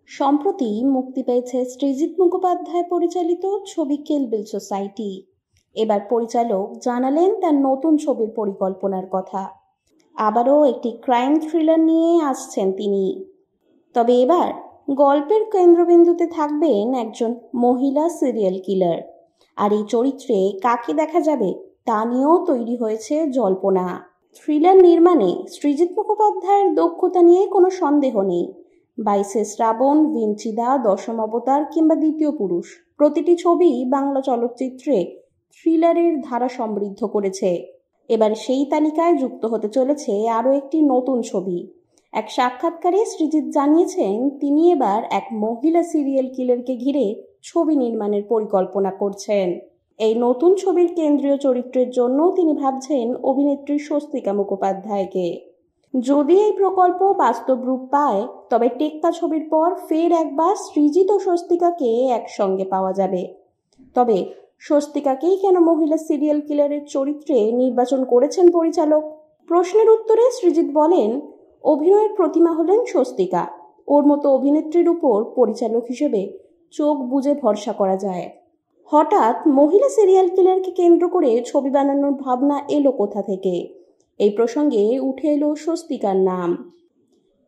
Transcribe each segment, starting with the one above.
সম্প্রতি মুক্তি পেয়েছে সৃজিত মুখোপাধ্যায় পরিচালিত ছবি কিল বিল সোসাইটি। এবার পরিচালক জানালেন তার নতুন ছবির পরিকল্পনার কথা। আবারও একটি ক্রাইম থ্রিলার নিয়ে আসছেন তিনি। তবে এবার গল্পের কেন্দ্রবিন্দুতে থাকবেন একজন মহিলা সিরিয়াল কিলার। আর এই চরিত্রে কাকে দেখা যাবে তা নিয়েও তৈরি হয়েছে জল্পনা। থ্রিলার নির্মাণে সৃজিত মুখোপাধ্যায়ের দক্ষতা নিয়ে কোনো সন্দেহ নেই। 22শে শ্রাবণ, ভিঞ্চিদা, দশম অবতার কিংবা দ্বিতীয় পুরুষ প্রতিটি ছবি বাংলা চলচ্চিত্রে থ্রিলারের ধারা সমৃদ্ধ করেছে। এবার সেই তালিকায় যুক্ত হতে চলেছে আরও একটি নতুন ছবি। এক সাক্ষাৎকারে সৃজিত জানিয়েছেন তিনি এবার এক মহিলা সিরিয়াল কিলারকে ঘিরে ছবি নির্মাণের পরিকল্পনা করছেন। এই নতুন ছবির কেন্দ্রীয় চরিত্রের জন্য তিনি ভাবছেন অভিনেত্রী স্বস্তিকা মুখোপাধ্যায়কে। যদি এই প্রকল্প বাস্তব রূপ পায় তবে টেক্কা ছবির পর ফের একবার সৃজিত ও স্বস্তিকাকে একসঙ্গে পাওয়া যাবে। তবে স্বস্তিকাকেই কেন মহিলা সিরিয়াল কিলারের চরিত্রে নির্বাচন করেছেন পরিচালক? প্রশ্নের উত্তরে সৃজিত বলেন, অভিনয়ের প্রতিমা হলেন স্বস্তিকা। ওর মতো অভিনেত্রীর উপর পরিচালক হিসেবে চোখ বুজে ভরসা করা যায়। হঠাৎ মহিলা সিরিয়াল কিলারকে কেন্দ্র করে ছবি বানানোর ভাবনা এলো কোথা থেকে? এই প্রসঙ্গে উঠে এলো স্বস্তিকার নাম।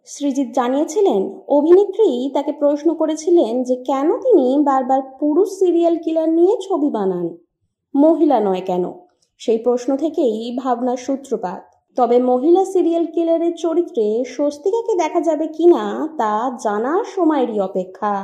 সৃজিত জানিয়েছিলেন অভিনেত্রী তাকে প্রশ্ন করেছিলেন যে কেন তিনি বারবার পুরুষ সিরিয়াল কিলার নিয়ে ছবি বানান, মহিলা নয় কেন। সেই প্রশ্ন থেকেই ভাবনার সূত্রপাত। তবে মহিলা সিরিয়াল কিলারের চরিত্রে স্বস্তিকাকে দেখা যাবে কিনা তা জানার সময়েরই অপেক্ষা।